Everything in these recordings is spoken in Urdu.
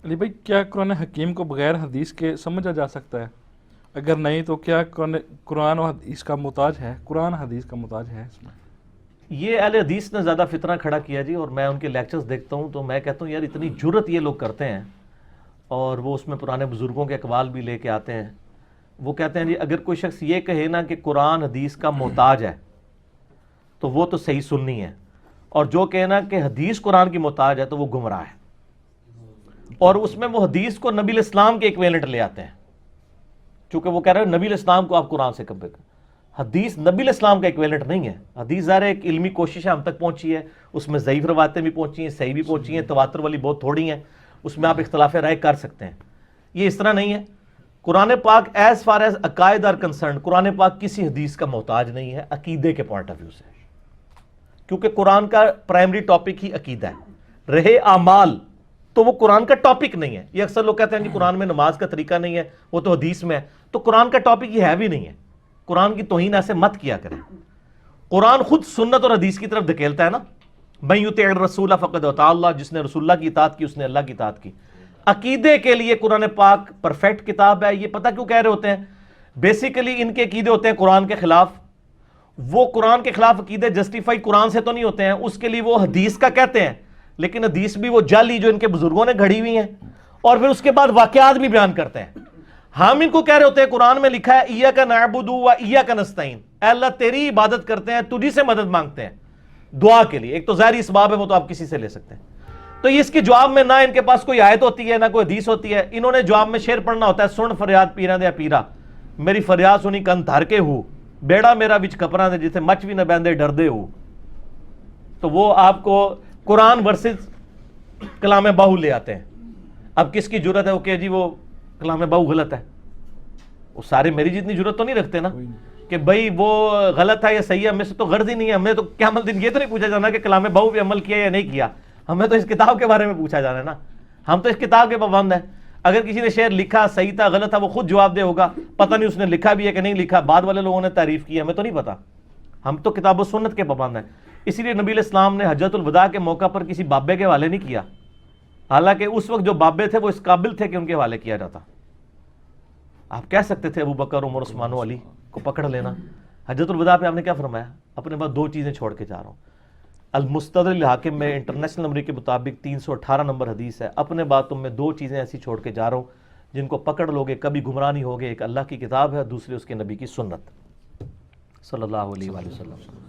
علی بھائی، کیا قرآن حکیم کو بغیر حدیث کے سمجھا جا سکتا ہے؟ اگر نہیں تو کیا قرآن و حدیث کا محتاج ہے؟ قرآن حدیث کا محتاج ہے اس میں؟ یہ اہل حدیث نے زیادہ فتنہ کھڑا کیا جی، اور میں ان کے لیکچرز دیکھتا ہوں تو میں کہتا ہوں یار اتنی جرت یہ لوگ کرتے ہیں، اور وہ اس میں پرانے بزرگوں کے اقوال بھی لے کے آتے ہیں۔ وہ کہتے ہیں جی اگر کوئی شخص یہ کہے نا کہ قرآن حدیث کا محتاج ہے تو وہ تو صحیح سنی ہے، اور جو کہنا کہ حدیث قرآن کی محتاج ہے تو وہ گمراہ ہے۔ اور اس میں وہ حدیث کو نبی الاسلام کے ایکویلنٹ لے آتے ہیں، چونکہ وہ کہہ رہے ہیں نبی الاسلام کو آپ قرآن سے کمپیئر کریں۔ حدیث نبی الاسلام کا ایکویلنٹ نہیں ہے۔ حدیث ظاہر ایک علمی کوشش ہے، ہم تک پہنچی ہے، اس میں ضعیف روایتیں بھی پہنچی ہیں، صحیح بھی پہنچی ہیں، تواتر والی بہت تھوڑی ہیں، اس میں آپ اختلاف رائے کر سکتے ہیں۔ یہ اس طرح نہیں ہے۔ قرآن پاک ایز فار ایز عقائد آر کنسرنڈ، قرآن پاک کسی حدیث کا محتاج نہیں ہے عقیدے کے پوائنٹ آف ویو سے، کیونکہ قرآن کا پرائمری ٹاپک ہی عقیدہ ہے۔ رہے اعمال تو وہ قرآن کا ٹاپک نہیں ہے۔ یہ اکثر لوگ کہتے ہیں کہ قرآن میں نماز کا طریقہ نہیں ہے، وہ تو حدیث میں ہے، تو قرآن کا ٹاپک یہ ہے بھی نہیں ہے۔ قرآن کی توہین ایسے مت کیا کریں۔ قرآن خود سنت اور حدیث کی طرف دھکیلتا ہے نا، من یطع الرسول فقد اطاع اللہ، جس نے رسول اللہ کی اطاعت کی اس نے اللہ کی اطاعت کی۔ عقیدے کے لیے قرآن پاک پرفیکٹ کتاب ہے۔ یہ پتہ کیوں کہہ رہے ہوتے ہیں؟ بیسیکلی ان کے عقیدے ہوتے ہیں قرآن کے خلاف۔ وہ قرآن کے خلاف عقیدے جسٹیفائی قرآن سے تو نہیں ہوتے ہیں، اس کے لیے وہ حدیث کا کہتے ہیں، لیکن حدیث بھی وہ جعلی جو ان کے بزرگوں نے گھڑی ہوئی ہیں، اور پھر اس کے بعد واقعات بھی بیان کرتے ہیں۔ ہم ان کو کہہ رہے ہوتے ہیں قرآن میں لکھا ہے ایاک نعبد و ایاک نستعین، اے اللہ تیری عبادت کرتے ہیں، تجھی سے مدد مانگتے ہیں دعا کے لیے۔ ایک تو ظاہری اسباب ہے، وہ تو آپ کسی سے لے سکتے ہیں۔ تو اس کے جواب میں نہ ان کے پاس کوئی آیت ہوتی ہے نہ کوئی حدیث ہوتی ہے، انہوں نے جواب میں شعر پڑھنا ہوتا ہے، سن فریاد پیراں دیا پیرا، میری فریاد سنی کن دھر کے ہو، بیڑا میرا وچ کپراں دے جتھے مچ بھی نہ بہندے ڈردے ہو۔ تو وہ آپ کو قرآن ورسز کلام باہو لے آتے ہیں۔ اب کس کی جرت ہے وہ کہ جی وہ کلام باہو غلط ہے؟ وہ سارے میری جتنی جرت تو نہیں رکھتے نا کہ بھئی وہ غلط ہے یا صحیح ہے، ہمیں سے تو غرض ہی نہیں ہے۔ ہمیں تو قیامت دن یہ تو نہیں پوچھا جانا کہ کلام باہو پہ عمل کیا یا نہیں کیا، ہمیں تو اس کتاب کے بارے میں پوچھا جانا ہے نا۔ ہم تو اس کتاب کے پابند ہیں۔ اگر کسی نے شعر لکھا صحیح تھا غلط تھا وہ خود جواب دے ہوگا، پتہ نہیں اس نے لکھا بھی ہے کہ نہیں لکھا، بعد والے لوگوں نے تعریف کی، ہمیں تو نہیں پتا۔ ہم تو کتاب و سنت کے پابند ہیں۔ اسی لیے نبی علیہ السلام نے حجۃ الوداع کے موقع پر کسی بابے کے حوالے نہیں کیا، حالانکہ اس وقت جو بابے تھے وہ اس قابل تھے کہ ان کے حوالے کیا جاتا۔ آپ کہہ سکتے تھے ابو بکر، عمر، عثمان و علی کو پکڑ لینا۔ حجۃ الوداع پہ آپ نے کیا فرمایا؟ اپنے بعد دو چیزیں چھوڑ کے جا رہا ہوں۔ المستدرک الحاکم میں انٹرنیشنل نمبر کے مطابق 318 نمبر حدیث ہے، اپنے بعد تم میں دو چیزیں ایسی چھوڑ کے جا رہا ہوں جن کو پکڑ لوگے کبھی گمراہ نہیں ہوگے۔ ایک اللہ کی کتاب ہے، دوسری اس کے نبی کی سنت صلی اللہ علیہ وآلہ وسلم۔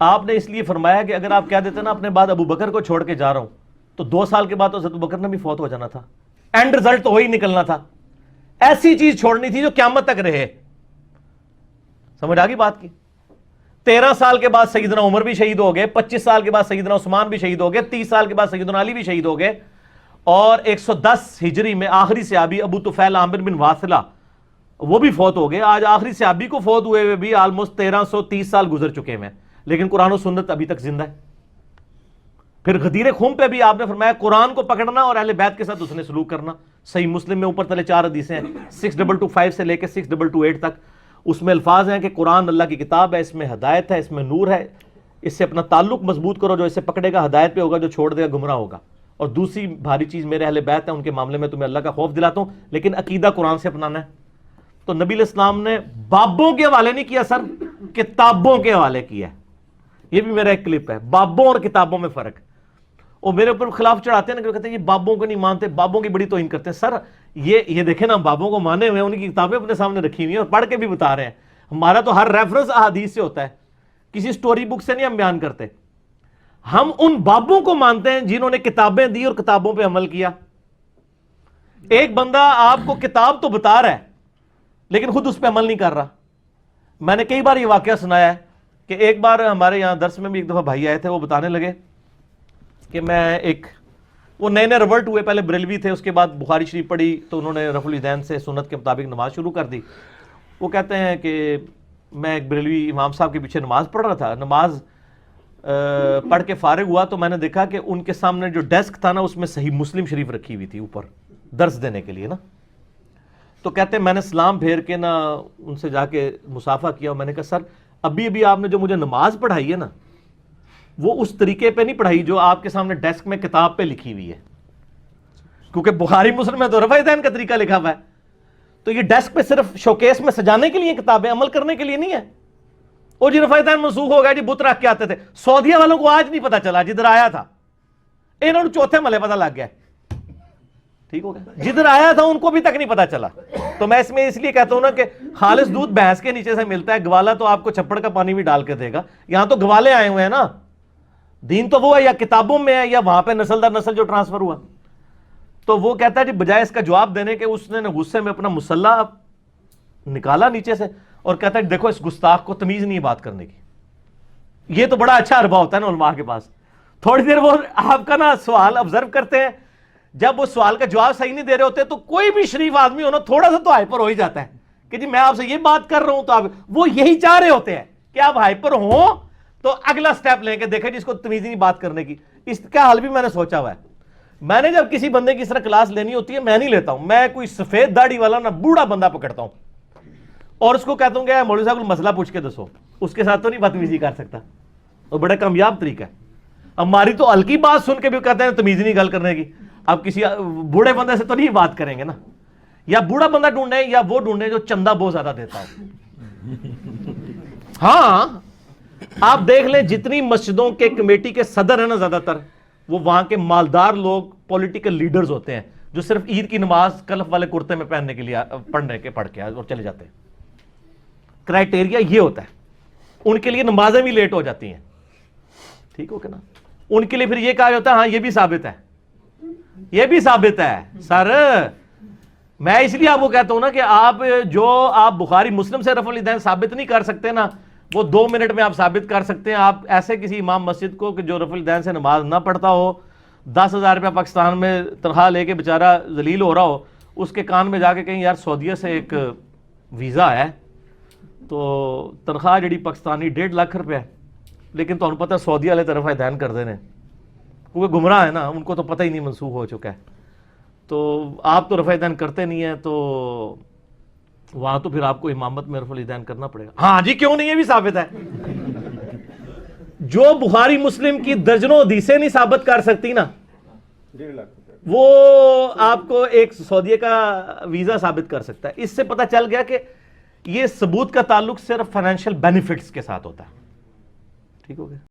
آپ نے اس لیے فرمایا کہ اگر آپ کہہ دیتے نا اپنے بعد ابو بکر کو چھوڑ کے جا رہا ہوں، تو 2 سال کے بعد تو حضرت ابو بکر نے بھی فوت ہو جانا تھا، اینڈ رزلٹ تو وہی نکلنا تھا۔ ایسی چیز چھوڑنی تھی جو قیامت تک رہے۔ سمجھ آگئی بات کی؟ 13 سال کے بعد سیدنا عمر بھی شہید ہو گئے، 25 سال کے بعد سیدنا عثمان بھی شہید ہو گئے، 30 سال کے بعد سیدنا علی بھی شہید ہو گئے، اور 110 ہجری میں آخری صحابی ابو طفیل عامر بن واصلہ وہ بھی فوت ہو گئے۔ آج آخری صحابی کو فوت ہوئے بھی آلموسٹ 1330 سال گزر چکے ہیں، لیکن قرآن و سنت ابھی تک زندہ ہے۔ پھر غدیر خم پہ بھی آپ نے فرمایا قرآن کو پکڑنا اور اہل بیت کے ساتھ اس نے سلوک کرنا۔ صحیح مسلم میں اوپر تلے 4 حدیثیں ہیں، 6225 سے لے کے 6228 تک۔ اس میں الفاظ ہیں کہ قرآن اللہ کی کتاب ہے، اس میں ہدایت ہے، اس میں نور ہے، اس سے اپنا تعلق مضبوط کرو، جو اسے پکڑے گا ہدایت پہ ہوگا، جو چھوڑ دے گا گمراہ ہوگا۔ اور دوسری بھاری چیز میرے اہل بیت ہے، ان کے معاملے میں تمہیں اللہ کا خوف دلاتا ہوں، لیکن عقیدہ قرآن سے اپنانا ہے۔ تو نبی علیہ السلام نے بابوں کے حوالے نہیں کیا سر، کتابوں کے حوالے کیا ہے۔ یہ بھی میرا ایک کلپ ہے، بابوں اور کتابوں میں فرق۔ وہ میرے اوپر خلاف چڑھاتے ہیں نا، کہتے ہیں یہ بابوں کو نہیں مانتے، بابوں کی بڑی توہین کرتے ہیں۔ سر یہ دیکھیں نا، بابوں کو مانے ہوئے، ان کی کتابیں اپنے سامنے رکھی ہوئی ہیں اور پڑھ کے بھی بتا رہے ہیں۔ ہمارا تو ہر ریفرنس احادیث سے ہوتا ہے، کسی سٹوری بک سے نہیں ہم بیان کرتے۔ ہم ان بابوں کو مانتے ہیں جنہوں نے کتابیں دی اور کتابوں پہ عمل کیا۔ ایک بندہ آپ کو کتاب تو بتا رہا ہے لیکن خود اس پہ عمل نہیں کر رہا۔ میں نے کئی بار یہ واقعہ سنایا ہے کہ ایک بار ہمارے یہاں درس میں بھی ایک دفعہ بھائی آئے تھے، وہ بتانے لگے کہ میں وہ نئے ریورٹ ہوئے، پہلے بریلوی تھے، اس کے بعد بخاری شریف پڑھی تو انہوں نے رفع الیدین سے سنت کے مطابق نماز شروع کر دی۔ وہ کہتے ہیں کہ میں ایک بریلوی امام صاحب کے پیچھے نماز پڑھ رہا تھا، نماز پڑھ کے فارغ ہوا تو میں نے دیکھا کہ ان کے سامنے جو ڈیسک تھا نا اس میں صحیح مسلم شریف رکھی ہوئی تھی اوپر درس دینے کے لیے نا۔ تو کہتے ہیں میں نے سلام پھیر کے نا ان سے جا کے مصافحہ کیا، اور میں نے کہا سر ابھی آپ نے جو مجھے نماز پڑھائی ہے نا وہ اس طریقے پہ نہیں پڑھائی جو آپ کے سامنے ڈیسک میں کتاب پہ لکھی ہوئی ہے، کیونکہ بخاری مسلم میں تو رفع دین کا طریقہ لکھا ہوا ہے. تو یہ ڈیسک پہ صرف شوکیس میں سجانے کے لیے کتابیں، عمل کرنے کے لیے نہیں ہے. اور جی رفع دین منسوخ ہو گیا جی، بت رکھ کے آتے تھے. سعودیہ والوں کو آج نہیں پتا چلا، جدھر آیا تھا انہوں نے چوتھے ملے پتا لگ گیا. ٹھیک ہو گیا، جدھر آیا تھا ان کو بھی تک نہیں پتا چلا. تو میں اس لیے کہتا ہوں نا کہ خالص دودھ بھینس کے نیچے سے ملتا ہے، گوالا تو آپ کو چھپڑ کا پانی بھی ڈال کے دے گا. یہاں تو گوالے آئے ہوئے ہیں نا. دین تو وہ ہے یا کتابوں میں ہے یا وہاں پہ نسل در نسل جو ٹرانسفر ہوا. تو وہ کہتا ہے جی بجائے اس کا جواب دینے کے اس نے غصے میں اپنا مسلح نکالا نیچے سے اور کہتا ہے دیکھو اس گستاخ کو تمیز نہیں بات کرنے کی. یہ تو بڑا اچھا حربہ ہوتا ہے نا علماء کے پاس. تھوڑی دیر وہ آپ کا نا سوال آبزرو کرتے ہیں، جب وہ سوال کا جواب صحیح نہیں دے رہے ہوتے تو کوئی بھی شریف آدمی ہونا تھوڑا سا تو ہائپر ہو ہی جاتا ہے کہ جی میں آپ سے یہ بات کر رہا ہوں. تو آپ وہ یہی چاہ رہے ہوتے ہیں کہ آپ ہائپر ہوں تو اگلا سٹیپ لیں کہ دیکھیں جس کو تمیز نہیں بات کرنے کی. اس کا حل بھی میں نے سوچا ہوا ہے. میں نے جب کسی بندے کی اس طرح کلاس لینی ہوتی ہے میں نہیں لیتا ہوں، میں کوئی سفید داڑھی والا نہ بوڑھا بندہ پکڑتا ہوں اور اس کو کہتا ہوں کہ مولوی صاحب کو مسئلہ پوچھ کے دسو. اس کے ساتھ تو نہیں بدتمیزی کر سکتا. اور بڑا کامیاب طریقہ ہے. ہماری تو ہلکی بات سن کے بھی کہتے ہیں تمیز نہیں گل کرنے کی. اب کسی بوڑھے بندے سے تو نہیں بات کریں گے نا. یا بوڑھا بندہ ڈھونڈیں یا وہ ڈھونڈیں جو چندہ بہت زیادہ دیتا ہو. ہاں آپ دیکھ لیں جتنی مسجدوں کے کمیٹی کے صدر ہیں نا زیادہ تر وہ وہاں کے مالدار لوگ پولیٹیکل لیڈرز ہوتے ہیں جو صرف عید کی نماز کلف والے کرتے میں پہننے کے لیے پڑھ کے اور چلے جاتے ہیں. کرائٹیریا یہ ہوتا ہے. ان کے لیے نمازیں بھی لیٹ ہو جاتی ہیں. ٹھیک ہو کہ نا. ان کے لیے پھر یہ کہا جاتا ہے ہاں یہ بھی ثابت ہے، یہ بھی ثابت ہے. سر میں اس لیے آپ کو کہتا ہوں نا کہ آپ بخاری مسلم سے رفع الیدین ثابت نہیں کر سکتے نا، وہ 2 منٹ میں آپ ثابت کر سکتے ہیں. آپ ایسے کسی امام مسجد کو کہ جو رفع الیدین سے نماز نہ پڑھتا ہو، 10,000 روپیہ پاکستان میں تنخواہ لے کے بیچارہ ذلیل ہو رہا ہو، اس کے کان میں جا کے کہیں یار سعودیہ سے ایک ویزا ہے تو تنخواہ جڑی پاکستانی 1.5 لاکھ روپے، لیکن تو پتہ سعودیہ والے طرف دین کر دینے کیونکہ گمراہ ہے نا، ان کو تو پتہ ہی نہیں منسوخ ہو چکا ہے. تو آپ تو رفع دین کرتے نہیں ہیں تو وہاں تو پھر آپ کو امامت میں رفع الیدین کرنا پڑے گا. ہاں جی کیوں نہیں، یہ بھی ثابت ہے. جو بخاری مسلم کی درجنوں حدیثیں نہیں ثابت کر سکتی نا، وہ آپ کو ایک سعودیہ کا ویزا ثابت کر سکتا ہے. اس سے پتہ چل گیا کہ یہ ثبوت کا تعلق صرف فائنینشیل بینیفٹس کے ساتھ ہوتا ہے. ٹھیک ہو گیا.